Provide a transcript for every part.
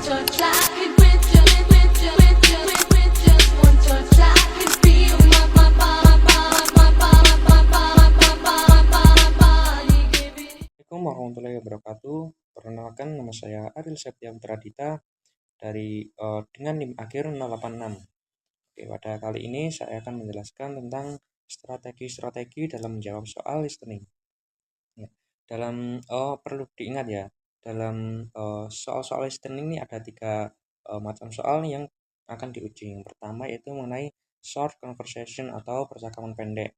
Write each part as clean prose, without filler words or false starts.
touch, I could with just one touch, I could feel my body giving. Assalamualaikum warahmatullahi wabarakatuh. Perkenalkan, nama saya Ariel Septia Pradita dari dengan NIM akhir 086. Oke, pada kali ini saya akan menjelaskan tentang strategi-strategi dalam menjawab soal listening. Ya, perlu diingat ya, dalam soal-soal listening ini ada tiga macam soal yang akan diuji. Yang pertama yaitu mengenai short conversation atau percakapan pendek.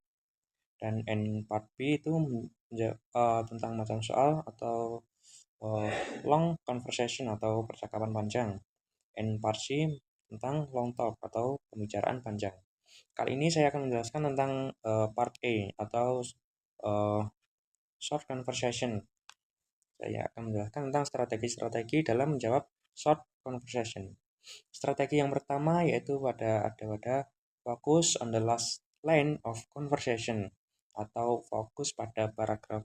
Dan part B itu tentang macam soal atau long conversation atau percakapan panjang. Part C tentang long talk atau pembicaraan panjang. Kali ini saya akan menjelaskan tentang part A atau short conversation. Saya akan menjelaskan tentang strategi-strategi dalam menjawab short conversation. Strategi yang pertama yaitu pada fokus on the last line of conversation atau fokus pada paragraf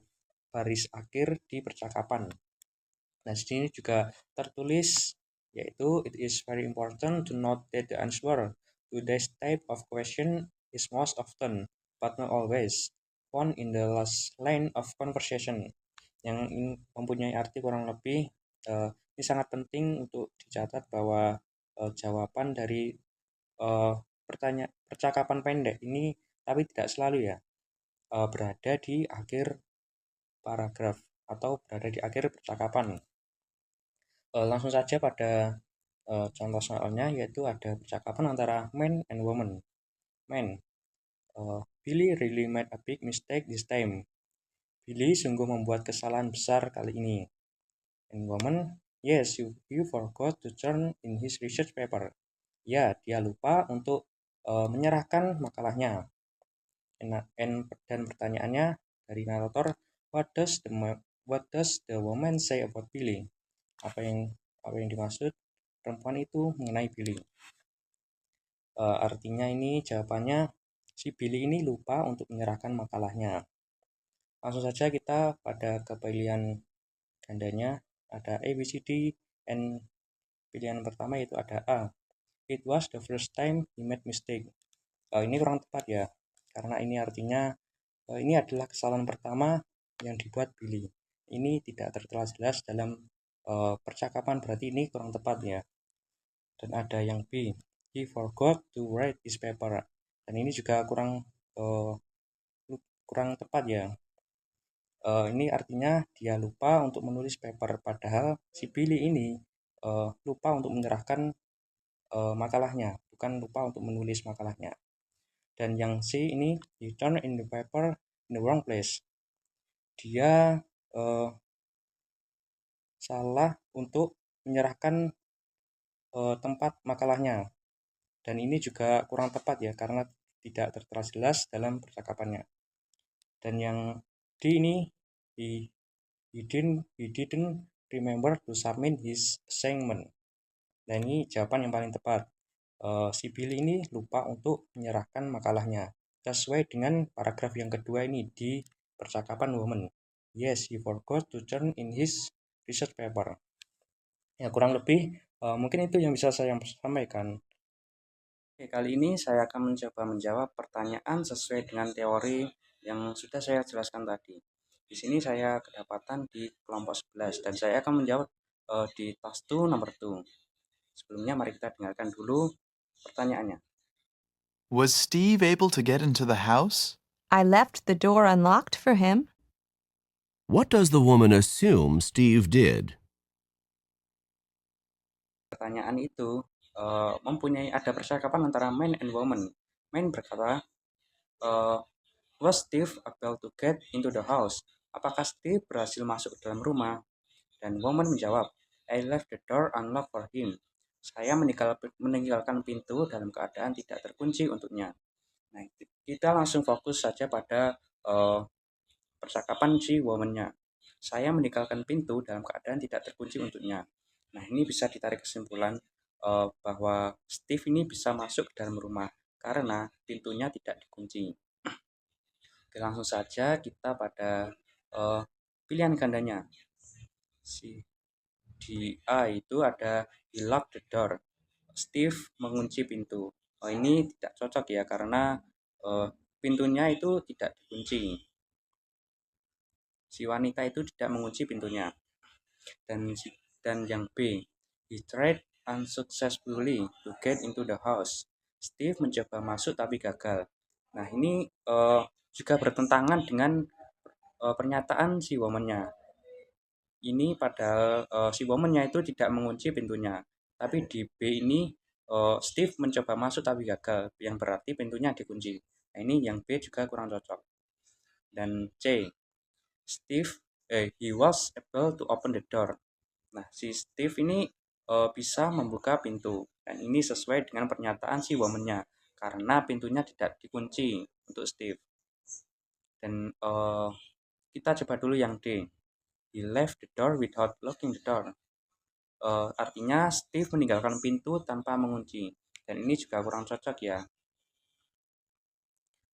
baris akhir di percakapan. Nah, di sini juga tertulis yaitu it is very important to note that the answer to this type of question is most often, but not always, found in the last line of conversation. Yang mempunyai arti kurang lebih ini sangat penting untuk dicatat bahwa jawaban dari percakapan pendek ini, tapi tidak selalu ya, berada di akhir paragraf atau berada di akhir percakapan. Langsung saja pada contoh soalnya, yaitu ada percakapan antara man and woman. Man, Billy really made a big mistake this time. Billy sungguh membuat kesalahan besar kali ini. And woman, yes, you forgot to turn in his research paper. Ya, dia lupa untuk menyerahkan makalahnya. Dan pertanyaannya dari narator, what does the woman say about Billy? Apa yang dimaksud perempuan itu mengenai Billy? Artinya ini jawabannya, si Billy ini lupa untuk menyerahkan makalahnya. Langsung saja kita pada kepilihan gandanya, ada A, B, C, D, and pilihan pertama yaitu ada A. It was the first time he made mistake. Ini kurang tepat ya, karena ini artinya ini adalah kesalahan pertama yang dibuat Billy. Ini tidak tertera jelas dalam percakapan, berarti ini kurang tepat ya. Dan ada yang B, he forgot to write his paper. Dan ini juga kurang tepat ya. Ini artinya dia lupa untuk menulis paper, padahal si Billy ini lupa untuk menyerahkan makalahnya, bukan lupa untuk menulis makalahnya. Dan yang C ini, he turned in the paper in the wrong place. Dia salah untuk menyerahkan tempat makalahnya. Dan ini juga kurang tepat ya, karena tidak tertera jelas dalam percakapannya. Dan yang D ini, he didn't remember to submit his assignment. Dan ini jawaban yang paling tepat. Si Billy ini lupa untuk menyerahkan makalahnya. Sesuai dengan paragraf yang kedua ini di percakapan woman. Yes, he forgot to turn in his research paper. Ya, kurang lebih mungkin itu yang bisa saya sampaikan. Oke, kali ini saya akan mencoba menjawab pertanyaan sesuai dengan teori yang sudah saya jelaskan tadi. Di sini saya kedapatan di kelompok 11 dan saya akan menjawab di task 2 nomor 2. Sebelumnya mari kita dengarkan dulu pertanyaannya. Was Steve able to get into the house? I left the door unlocked for him. What does the woman assume Steve did? Pertanyaan itu mempunyai ada percakapan antara man and woman. Man berkata, was Steve able to get into the house? Apakah Steve berhasil masuk ke dalam rumah? Dan woman menjawab, I left the door unlocked for him. Saya meninggalkan pintu dalam keadaan tidak terkunci untuknya. Nah, kita langsung fokus saja pada percakapan si woman-nya. Saya meninggalkan pintu dalam keadaan tidak terkunci untuknya. Nah, ini bisa ditarik kesimpulan bahwa Steve ini bisa masuk ke dalam rumah karena pintunya tidak dikunci. Oke, langsung saja kita pada pilihan gandanya. di A itu ada he locked the door. Steve mengunci pintu. Ini tidak cocok ya karena pintunya itu tidak dikunci. Si wanita itu tidak mengunci pintunya. Dan yang B, he tried unsuccessfully to get into the house. Steve mencoba masuk tapi gagal. Nah, ini juga bertentangan dengan pernyataan si woman-nya. Ini padahal si woman-nya itu tidak mengunci pintunya. Tapi di B ini Steve mencoba masuk tapi gagal, yang berarti pintunya dikunci. Nah, ini yang B juga kurang cocok. Dan C, he was able to open the door. Nah, si Steve ini bisa membuka pintu. Dan ini sesuai dengan pernyataan si woman-nya. Karena pintunya tidak dikunci untuk Steve. Dan kita coba dulu yang D. He left the door without locking the door. Artinya Steve meninggalkan pintu tanpa mengunci. Dan ini juga kurang cocok ya.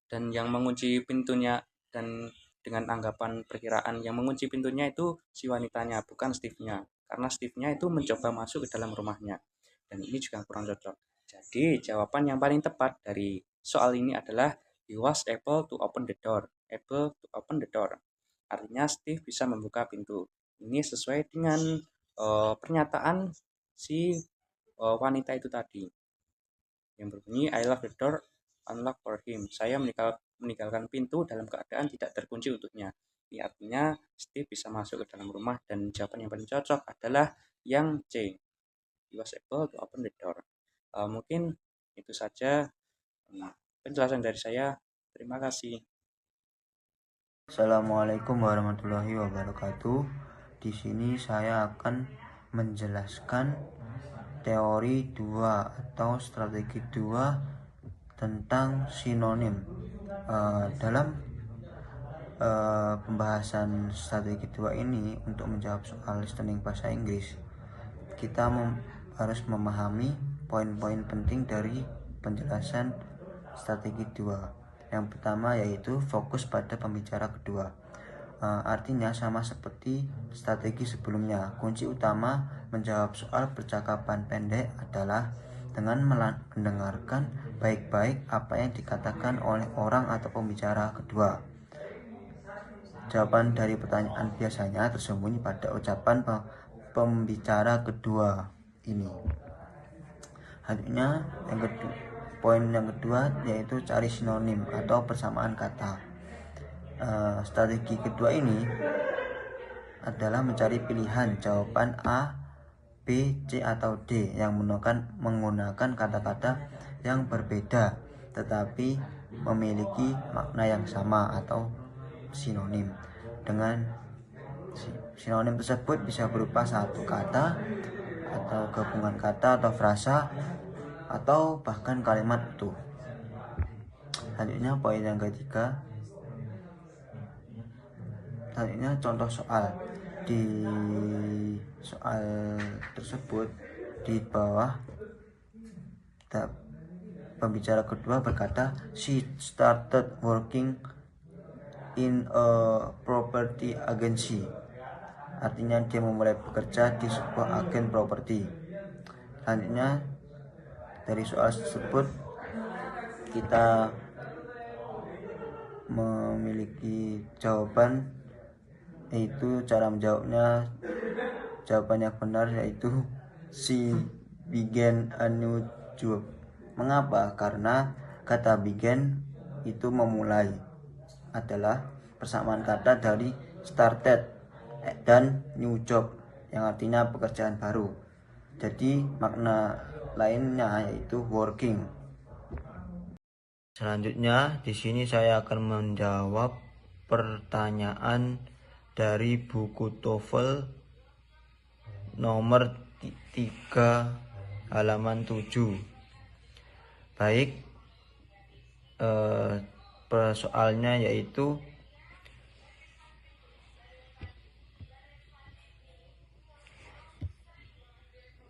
Dan yang mengunci pintunya dan dengan anggapan perkiraan yang mengunci pintunya itu si wanitanya, bukan Steve-nya. Karena Steve-nya itu mencoba masuk ke dalam rumahnya. Dan ini juga kurang cocok. Jadi jawaban yang paling tepat dari soal ini adalah he was able to open the door. Able to open the door. Artinya Steve bisa membuka pintu. Ini sesuai dengan pernyataan si wanita itu tadi. Yang berbunyi, I love the door unlocked for him. Saya meninggalkan pintu dalam keadaan tidak terkunci untuknya. Ini artinya Steve bisa masuk ke dalam rumah dan jawaban yang paling cocok adalah yang C. He was able to open the door. Mungkin itu saja penjelasan dari saya. Terima kasih. Assalamualaikum warahmatullahi wabarakatuh. Di sini saya akan menjelaskan teori 2 atau strategi 2 tentang sinonim. Dalam pembahasan strategi 2 ini, untuk menjawab soal listening bahasa Inggris, kita harus memahami poin-poin penting dari penjelasan strategi 2. Yang pertama yaitu fokus pada pembicara kedua. Artinya sama seperti strategi sebelumnya. Kunci utama menjawab soal percakapan pendek adalah dengan mendengarkan baik-baik apa yang dikatakan oleh orang atau pembicara kedua. Jawaban dari pertanyaan biasanya tersembunyi pada ucapan pembicara kedua ini. Selanjutnya poin yang kedua yaitu cari sinonim atau persamaan kata. Strategi kedua ini adalah mencari pilihan jawaban A, B, C, atau D yang menggunakan kata-kata yang berbeda tetapi memiliki makna yang sama atau sinonim. Dengan sinonim tersebut bisa berupa satu kata atau gabungan kata atau frasa atau bahkan kalimat utuh. Selanjutnya poin yang ketiga. Selanjutnya contoh soal. Di soal tersebut di bawah pembicara kedua berkata, she started working in a property agency. Artinya dia memulai bekerja di sebuah agen properti. Selanjutnya dari soal tersebut kita memiliki jawaban, yaitu cara menjawabnya. Jawaban yang benar yaitu she began a new job. Mengapa? Karena kata began itu memulai adalah persamaan kata dari started dan new job yang artinya pekerjaan baru. Jadi makna lainnya yaitu working. Selanjutnya di sini saya akan menjawab pertanyaan dari buku TOEFL nomor 3 halaman 7. Baik, soalnya yaitu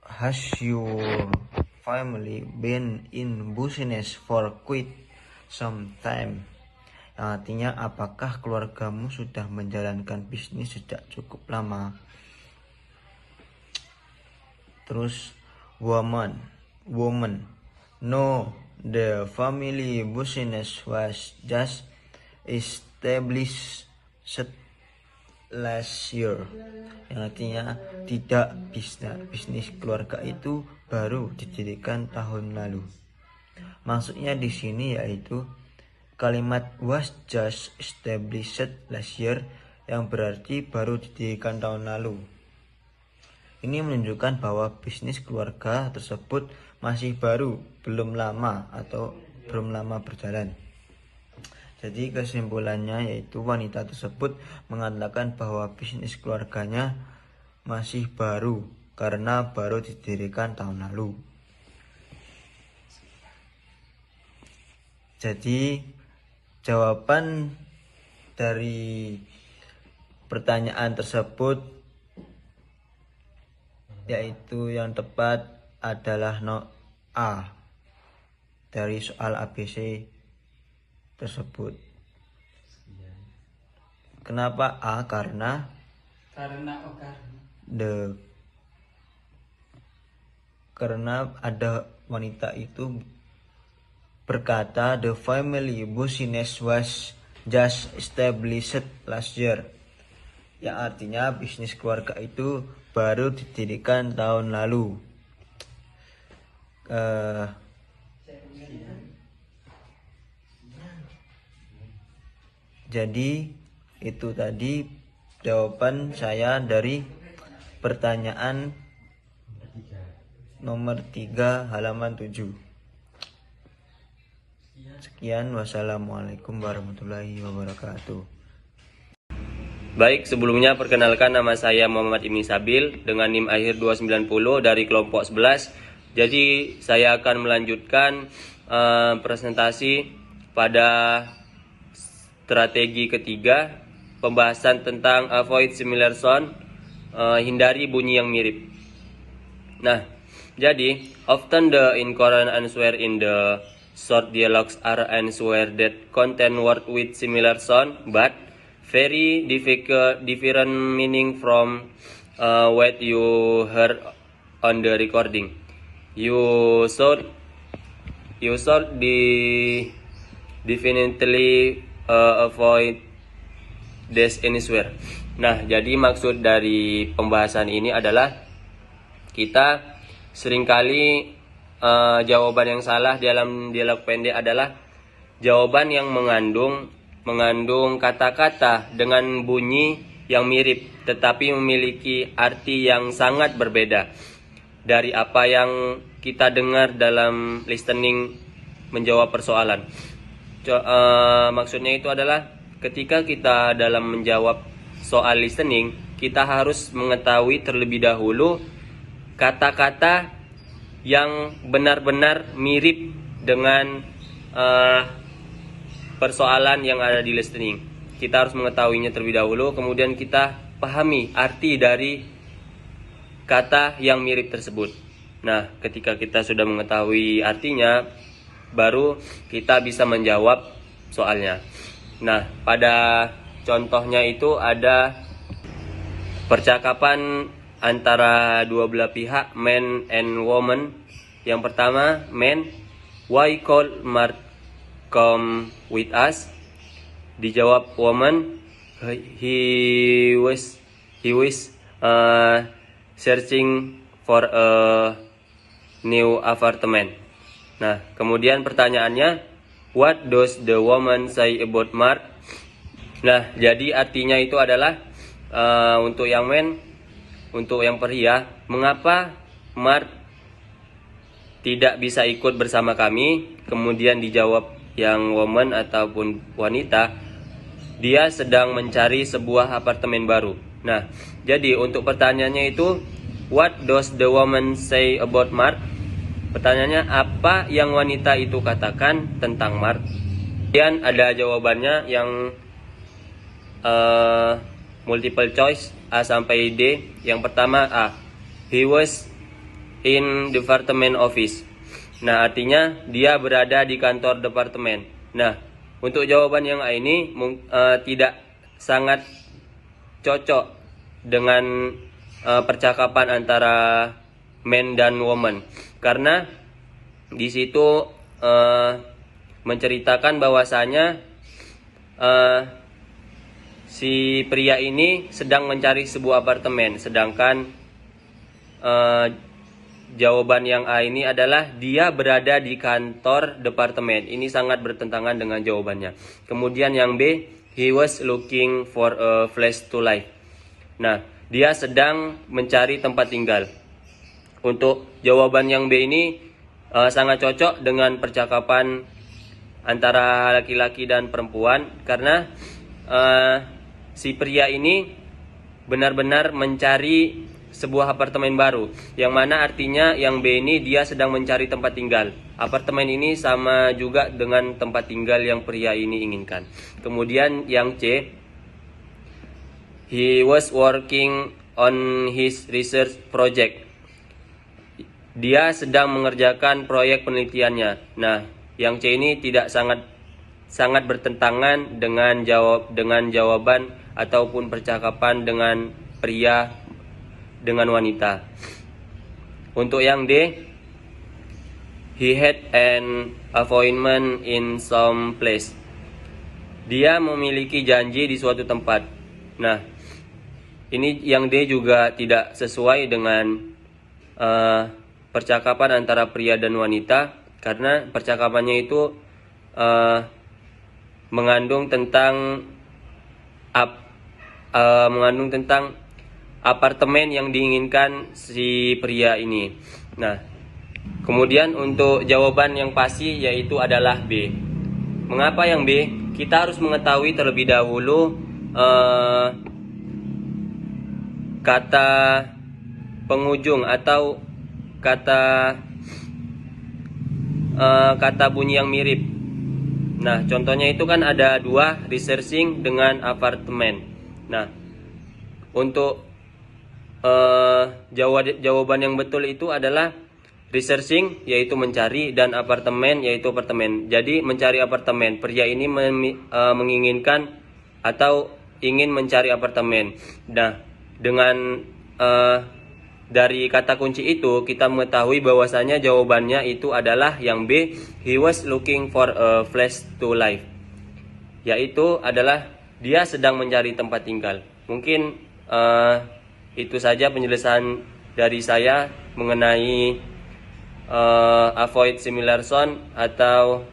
has your family been in business for quite some time? Yang artinya apakah keluargamu sudah menjalankan bisnis sejak cukup lama? Terus woman. No, the family business was just established last year. Yang artinya tidak, bisnis keluarga itu baru didirikan tahun lalu. Maksudnya di sini yaitu kalimat was just established last year yang berarti baru didirikan tahun lalu. Ini menunjukkan bahwa bisnis keluarga tersebut masih baru, belum lama berjalan. Jadi kesimpulannya yaitu wanita tersebut mengatakan bahwa bisnis keluarganya masih baru karena baru didirikan tahun lalu. Jadi jawaban dari pertanyaan tersebut yaitu yang tepat adalah A dari soal ABC tersebut. Kenapa A? Karena ada wanita itu berkata the family business was just established last year, yang artinya bisnis keluarga itu baru didirikan tahun lalu. Jadi itu tadi jawaban saya dari pertanyaan nomor 3 halaman 7. Sekian, wassalamualaikum warahmatullahi wabarakatuh. Baik, sebelumnya perkenalkan nama saya Muhammad Ibni Sabil dengan NIM akhir 290 dari kelompok 11. Jadi saya akan melanjutkan presentasi pada strategi ketiga, pembahasan tentang avoid similar sound, hindari bunyi yang mirip. Nah, jadi often the incorrect answer in the short dialogues are answers that contain words with similar sound but very different meaning from what you heard on the recording. You should definitely avoid this anywhere. Nah, jadi maksud dari pembahasan ini adalah kita seringkali jawaban yang salah dalam dialog pendek adalah jawaban yang mengandung kata-kata dengan bunyi yang mirip tetapi memiliki arti yang sangat berbeda dari apa yang kita dengar dalam listening menjawab persoalan. Maksudnya itu adalah ketika kita dalam menjawab soal listening, kita harus mengetahui terlebih dahulu kata-kata yang benar-benar mirip dengan persoalan yang ada di listening. Kita harus mengetahuinya terlebih dahulu, kemudian kita pahami arti dari kata yang mirip tersebut. Nah, ketika kita sudah mengetahui artinya, baru kita bisa menjawab soalnya. Nah, pada contohnya itu ada percakapan antara dua belah pihak, man and woman. Yang pertama, man, why could Mark come with us? Dijawab woman, he was searching for a new apartment. Nah, kemudian pertanyaannya, what does the woman say about Mark? Nah, jadi artinya itu adalah untuk yang man, untuk yang pria, mengapa Mark tidak bisa ikut bersama kami? Kemudian dijawab yang woman ataupun wanita, dia sedang mencari sebuah apartemen baru. Nah, jadi untuk pertanyaannya itu, what does the woman say about Mark? Pertanyaannya, apa yang wanita itu katakan tentang Mark? Kemudian ada jawabannya yang multiple choice A sampai D. Yang pertama A, he was in department office. Nah, artinya dia berada di kantor departemen. Nah, untuk jawaban yang A ini tidak sangat cocok dengan percakapan antara man dan woman, karena di situ menceritakan bahwasanya si pria ini sedang mencari sebuah apartemen, sedangkan jawaban yang A ini adalah dia berada di kantor departemen. Ini sangat bertentangan dengan jawabannya. Kemudian yang B, he was looking for a place to live. Nah, dia sedang mencari tempat tinggal. Untuk jawaban yang B ini sangat cocok dengan percakapan antara laki-laki dan perempuan, karena si pria ini benar-benar mencari sebuah apartemen baru, yang mana artinya yang B ini dia sedang mencari tempat tinggal. Apartemen ini sama juga dengan tempat tinggal yang pria ini inginkan. Kemudian yang C, he was working on his research project. Dia sedang mengerjakan proyek penelitiannya. Nah, yang C ini tidak sangat bertentangan dengan jawaban ataupun percakapan dengan pria dengan wanita. Untuk yang D, he had an appointment in some place. Dia memiliki janji di suatu tempat. Nah, ini yang D juga tidak sesuai dengan percakapan antara pria dan wanita, karena percakapannya itu mengandung tentang apartemen yang diinginkan si pria ini. Nah, kemudian untuk jawaban yang pasti yaitu adalah B. Mengapa yang B? Kita harus mengetahui terlebih dahulu kata penghujung atau kata bunyi yang mirip. Nah, contohnya itu kan ada dua, researching dengan apartemen. Nah, untuk jawaban yang betul itu adalah researching yaitu mencari, dan apartemen yaitu apartemen. Jadi mencari apartemen, pria ini menginginkan atau ingin mencari apartemen. Nah, dengan dari kata kunci itu kita mengetahui bahwasanya jawabannya itu adalah yang B, he was looking for a place to live, yaitu adalah dia sedang mencari tempat tinggal. Mungkin itu saja penjelasan dari saya mengenai avoid similar sound atau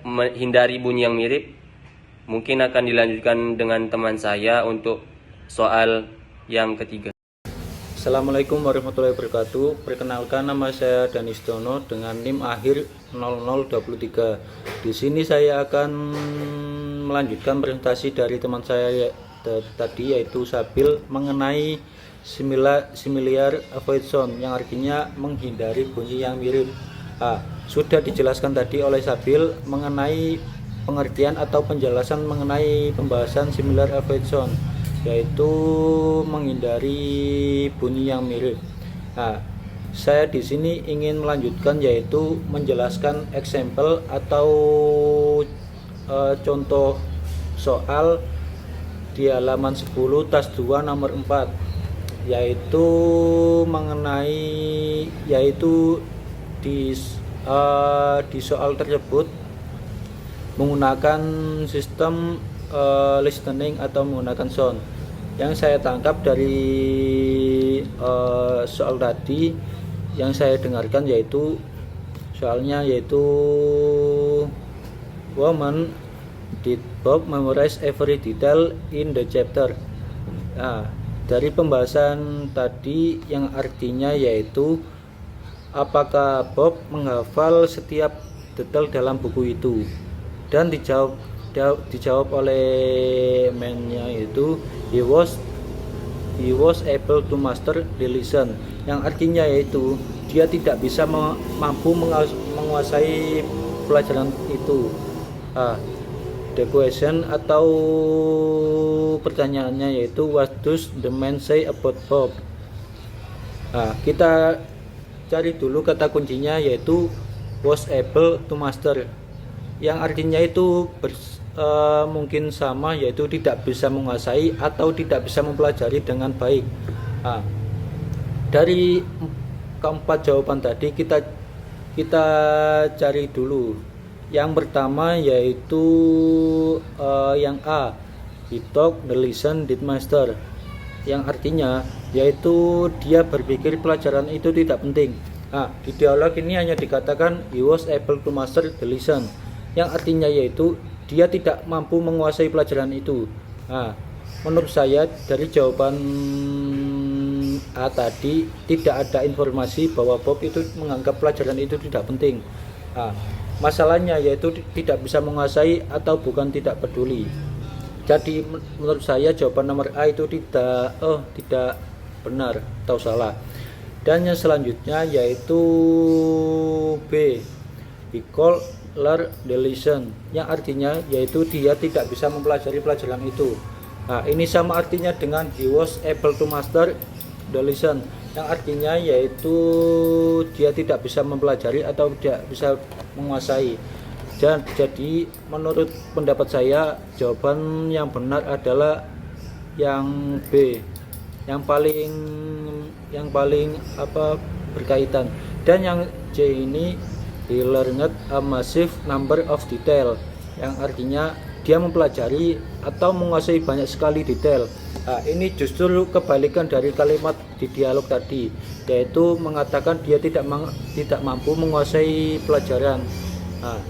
menghindari bunyi yang mirip. Mungkin akan dilanjutkan dengan teman saya untuk soal yang ketiga. Assalamualaikum warahmatullahi wabarakatuh. Perkenalkan, nama saya Danis Dono dengan NIM akhir 0023. Di sini saya akan melanjutkan presentasi dari teman saya tadi, yaitu Sabil, mengenai similar avoid sound, yang artinya menghindari bunyi yang mirip. Sudah dijelaskan tadi oleh Sabil mengenai pengertian atau penjelasan mengenai pembahasan similar avoid sound, yaitu menghindari bunyi yang mirip. Saya di sini ingin melanjutkan, yaitu menjelaskan example atau contoh soal di halaman 10 tas 2 nomor 4, yaitu di soal tersebut menggunakan sistem listening atau menggunakan sound. Yang saya tangkap dari soal tadi yang saya dengarkan, yaitu soalnya yaitu woman did Bob memorize every detail in the chapter. Dari pembahasan tadi yang artinya yaitu apakah Bob menghafal setiap detail dalam buku itu, dan dijawab oleh man-nya itu he was able to master the lesson, yang artinya yaitu dia tidak bisa mampu menguasai pelajaran itu. The question atau pertanyaannya yaitu what does the man say about Bob. Kita cari dulu kata kuncinya, yaitu was able to master, yang artinya itu mungkin sama, yaitu tidak bisa menguasai atau tidak bisa mempelajari dengan baik. Dari keempat jawaban tadi kita cari dulu. Yang pertama yaitu yang A, he talk, the listen, did master, yang artinya yaitu dia berpikir pelajaran itu tidak penting. Nah, di dialog ini hanya dikatakan he was able to master the lesson, yang artinya yaitu dia tidak mampu menguasai pelajaran itu. Nah, menurut saya dari jawaban A tadi tidak ada informasi bahwa Bob itu menganggap pelajaran itu tidak penting. Nah, masalahnya yaitu tidak bisa menguasai atau bukan tidak peduli. Jadi menurut saya jawaban nomor A itu tidak benar atau salah. Dan yang selanjutnya yaitu B, he call, learn, the lesson, yang artinya yaitu dia tidak bisa mempelajari pelajaran itu. Nah, ini sama artinya dengan he was able to master the lesson, yang artinya yaitu dia tidak bisa mempelajari atau tidak bisa menguasai. Dan jadi menurut pendapat saya jawaban yang benar adalah yang B, yang paling berkaitan. Dan yang C ini he learned a massive number of detail, yang artinya dia mempelajari atau menguasai banyak sekali detail. Nah, ini justru kebalikan dari kalimat di dialog tadi, yaitu mengatakan dia tidak mampu menguasai pelajaran. Nah,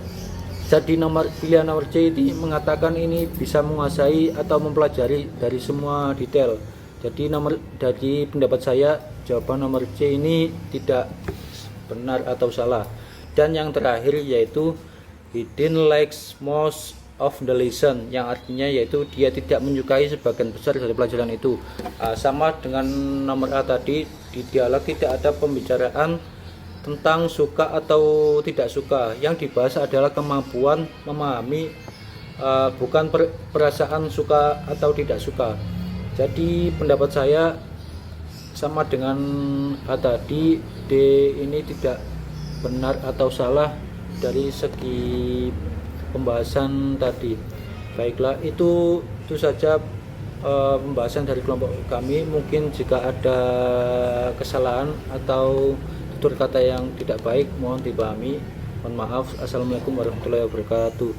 jadi pilihan nomor C ini mengatakan ini bisa menguasai atau mempelajari dari semua detail. Jadi dari pendapat saya jawaban nomor C ini tidak benar atau salah. Dan yang terakhir yaitu he didn't like most of the lesson, yang artinya yaitu dia tidak menyukai sebagian besar dari pelajaran itu. Sama dengan nomor A tadi, di dialog tidak ada pembicaraan tentang suka atau tidak suka. Yang dibahas adalah kemampuan memahami, bukan perasaan suka atau tidak suka. Jadi pendapat saya sama dengan A tadi, D ini tidak benar atau salah dari segi pembahasan tadi. Baiklah, itu saja pembahasan dari kelompok kami. Mungkin jika ada kesalahan atau tutur kata yang tidak baik mohon dipahami. Mohon maaf. Assalamualaikum warahmatullahi wabarakatuh.